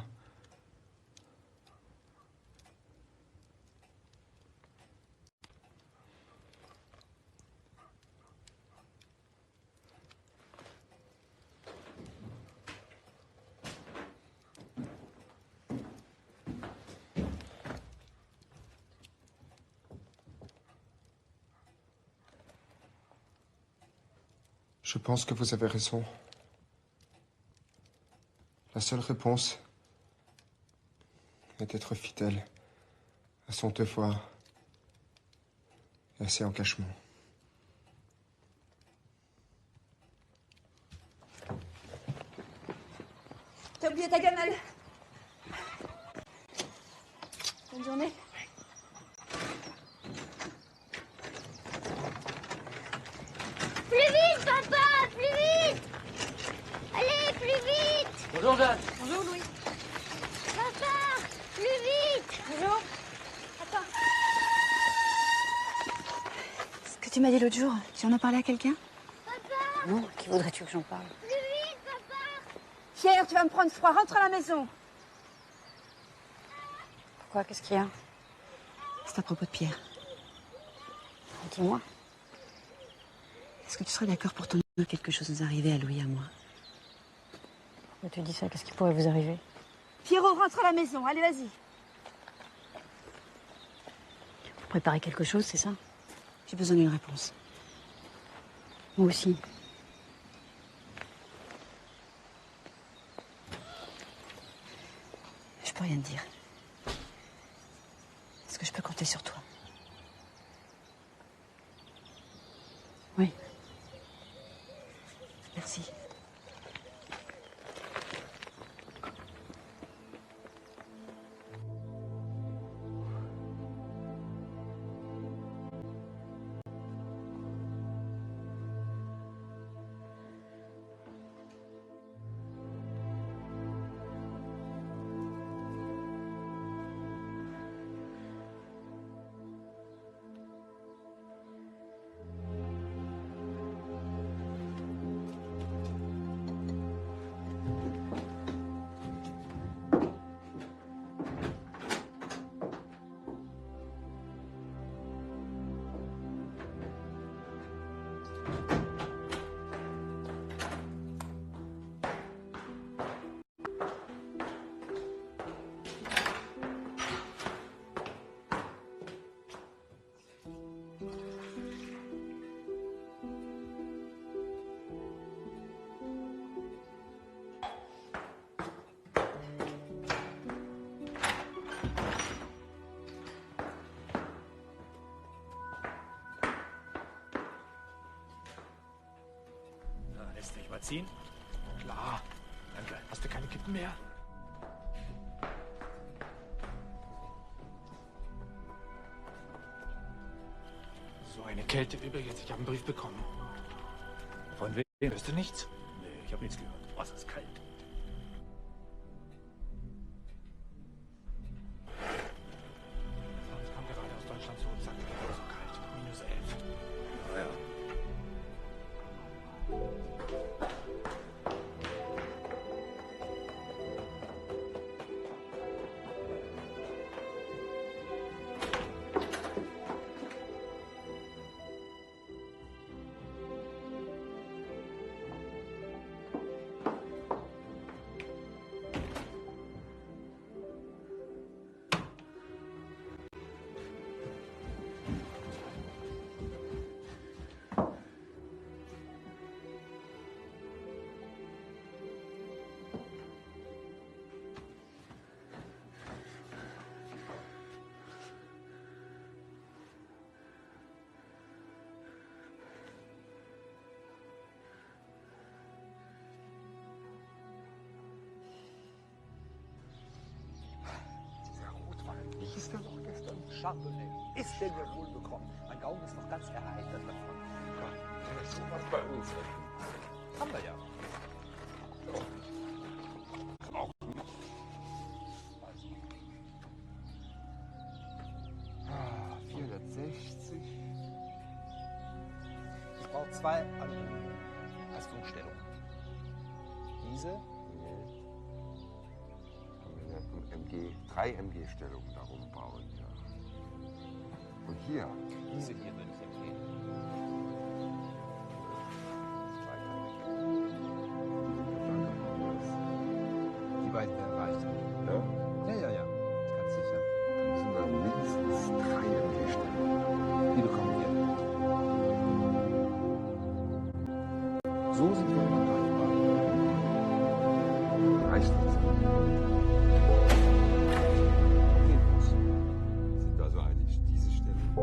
Je pense que vous avez raison. La seule réponse est d'être fidèle à son devoir et à ses engagements. T'as oublié ta gamelle. Bonne journée. Plus vite, papa, plus vite. Allez, plus vite. Bonjour, Jeanne. Bonjour, Louis. Papa, plus vite. Bonjour. Attends. Ce que tu m'as dit l'autre jour, tu en as parlé à quelqu'un? Non, à qui voudrais-tu que j'en parle? Plus vite, papa. Pierre, tu vas me prendre froid. Rentre à la maison. Pourquoi? Qu'est-ce qu'il y a? C'est à propos de Pierre. Dis-moi. Est-ce que tu serais d'accord pour ton que quelque chose nous arrivait à Louis et à moi? Pourquoi tu dis ça? Qu'est-ce qui pourrait vous arriver? Pierrot, rentre à la maison. Allez, vas-y. Vous préparez quelque chose, c'est ça? J'ai besoin d'une réponse. Moi aussi. Je peux rien te dire. Est-ce que je peux compter sur toi? Oui. Merci. Benzin? Klar. Danke. Hast du keine Kippen mehr? So eine Kälte übrigens. Ich habe einen Brief bekommen. Von wem? Hörst du nichts? Nee, ich habe nichts gehört. Oh, es ist kalt. Ich kam gerade aus Deutschland zurück, sagte mir, so kalt. -11. Naja. Wie hieß der noch gestern? Chardonnay. Ist denn ja wohl bekommen? Mein Gaumen ist noch ganz erheitert davon. Gott, das ist sowas bei uns. Haben wir ja. Auch nicht. Also. 460. Ich brauche 2 als Funkstellung. Diese? Drei MG-Stellungen darum bauen, ja. Und hier? Diese hier würde ich empfehlen. Die beiden werden reichen. Ja? Ja. Ganz sicher. Dann müssen wir mindestens 3 MG-Stellungen. Die bekommen wir. So sind wir erreichbar. Reicht nicht. Sind also eigentlich diese Stellen?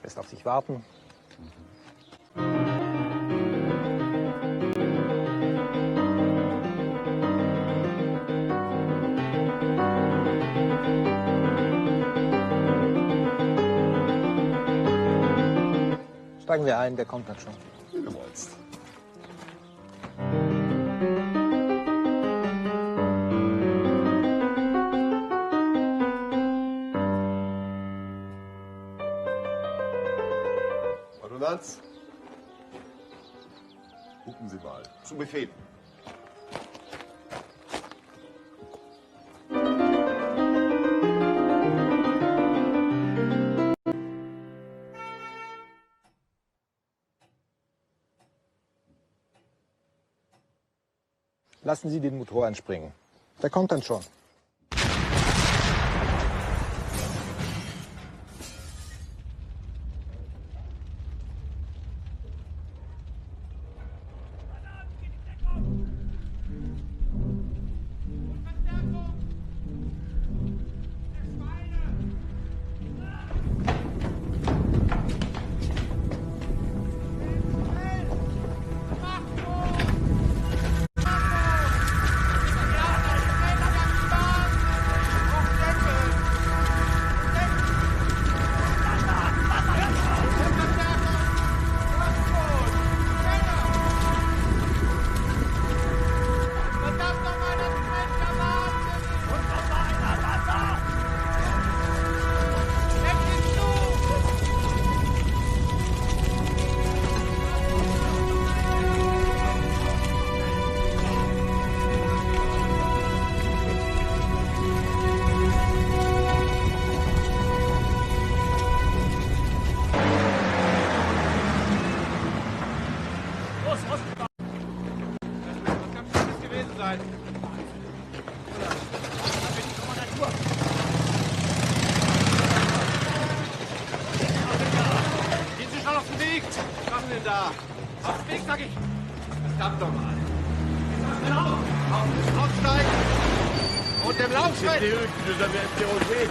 Lässt auf sich warten. Steigen wir ein, der kommt dann schon. Wie du wolltst. Ordonnanz? Gucken Sie mal. Zu Befehl. Lassen Sie den Motor anspringen. Der kommt dann schon. Sind Sie schon auf dem Weg? Was machen Sie da? Auf dem Weg, sag ich. Verdammt doch mal. Aufsteigen! Und im Laufschritt! C'était eux qui nous avaient interrogés.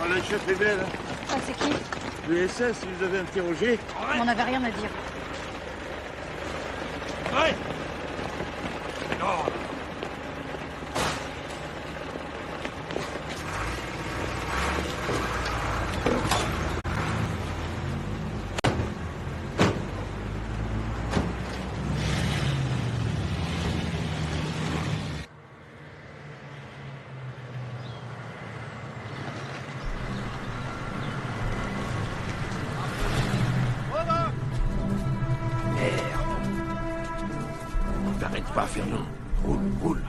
Le chef est belle. Ça, c'est qui? Le SS, ils nous avaient interrogés. On n'avait rien à dire. Ouais. Non. T'arrêtes pas, Fernand. Roule, roule.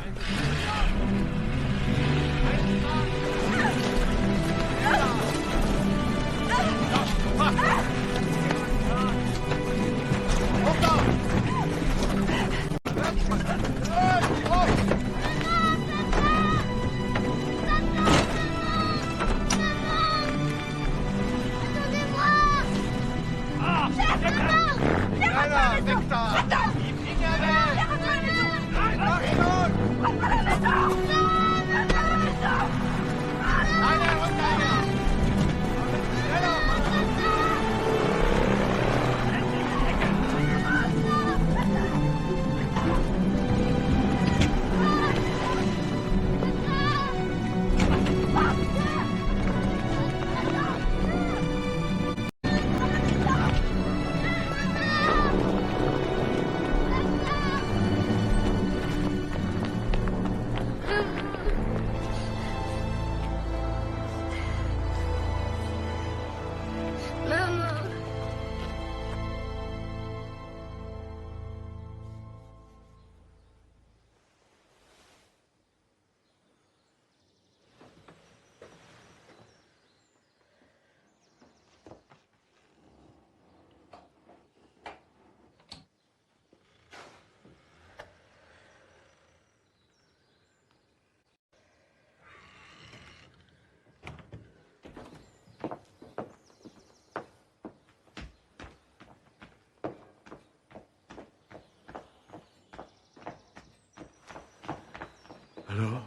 Alors?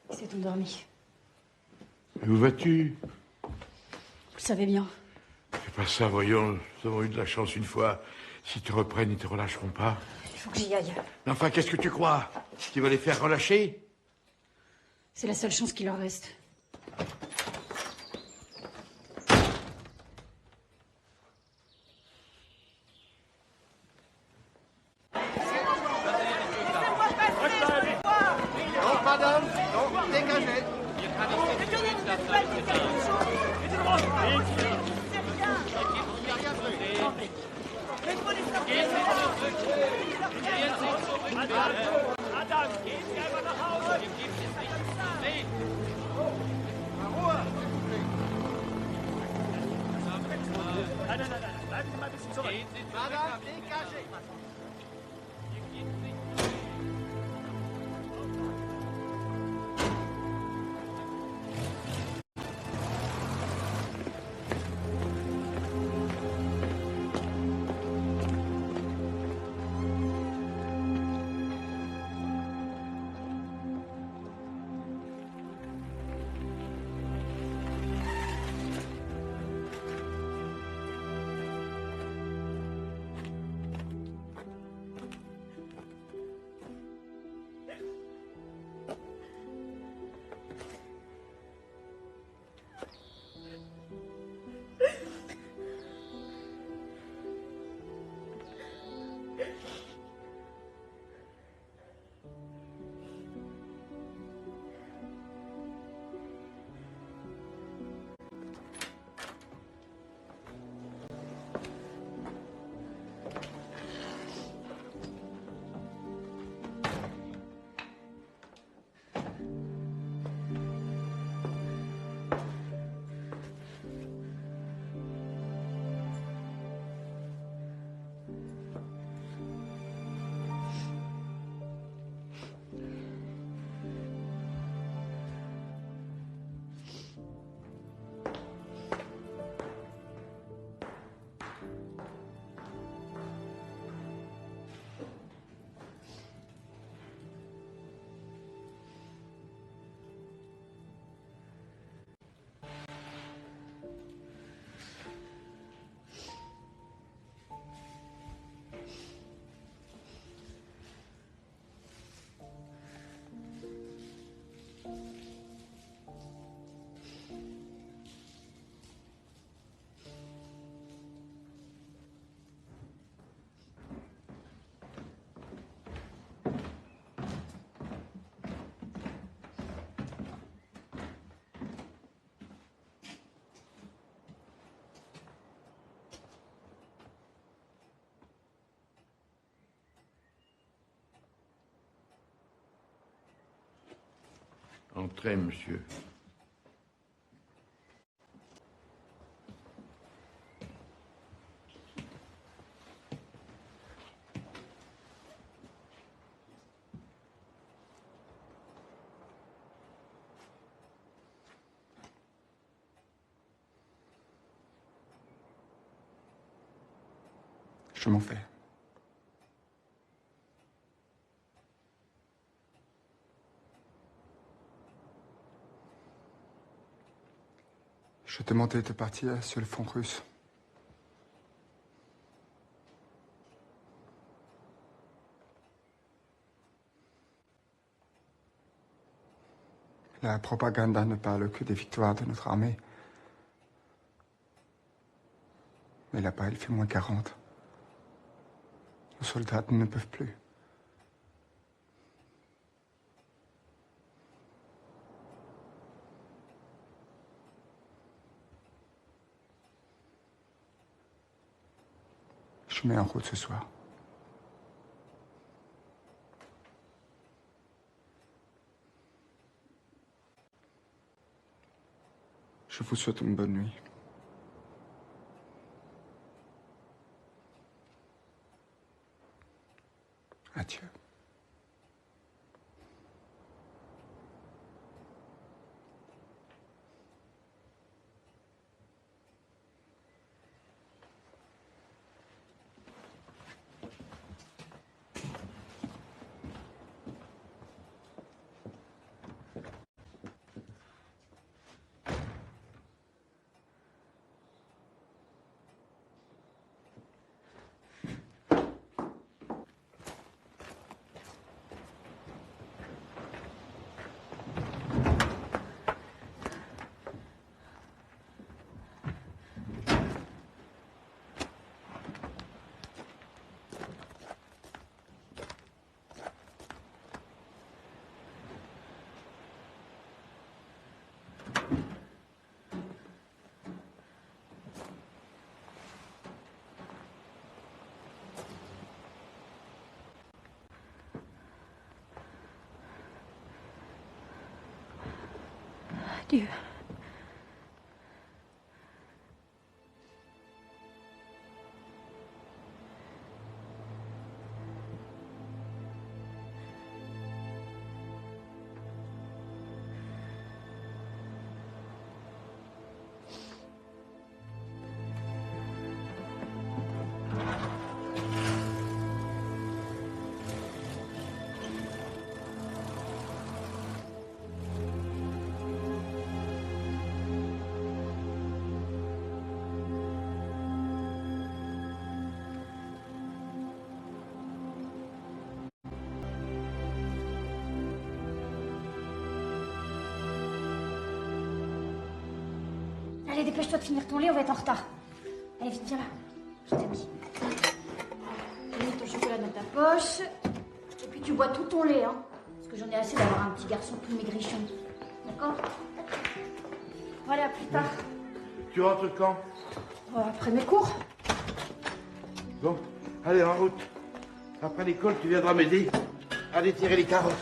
Il s'est endormi. Et où vas-tu? Vous le savez bien. Fais pas ça, voyons. Nous avons eu de la chance une fois. S'ils te reprennent, ils te relâcheront pas. Il faut que j'y aille. Mais enfin, qu'est-ce que tu crois? Tu vas les faire relâcher? C'est la seule chance qui leur reste. Non, madame, non, dégagez. Adam, gehen Sie einfach nach Hause. Nein, nein, nein, nein, bleiben Sie mal ein bisschen zurück. Madame, dégagez. Entrez, monsieur. Je m'en vais. Je demandais de partir sur le front russe. La propagande ne parle que des victoires de notre armée. Mais là-bas, il fait moins 40. Nos soldats ne peuvent plus. Je mets en route ce soir. Je vous souhaite une bonne nuit. Adieu. Dieu. Allez, dépêche-toi de finir ton lait, on va être en retard. Allez, vite, viens là. Je t'ai mis. Mets ton chocolat dans ta poche. Et puis tu bois tout ton lait, hein. Parce que j'en ai assez d'avoir un petit garçon tout maigrichon. D'accord? Allez, à plus tard. Tu rentres quand? Après mes cours. Bon, allez, en route. Après l'école, tu viendras m'aider à déterrer les carottes.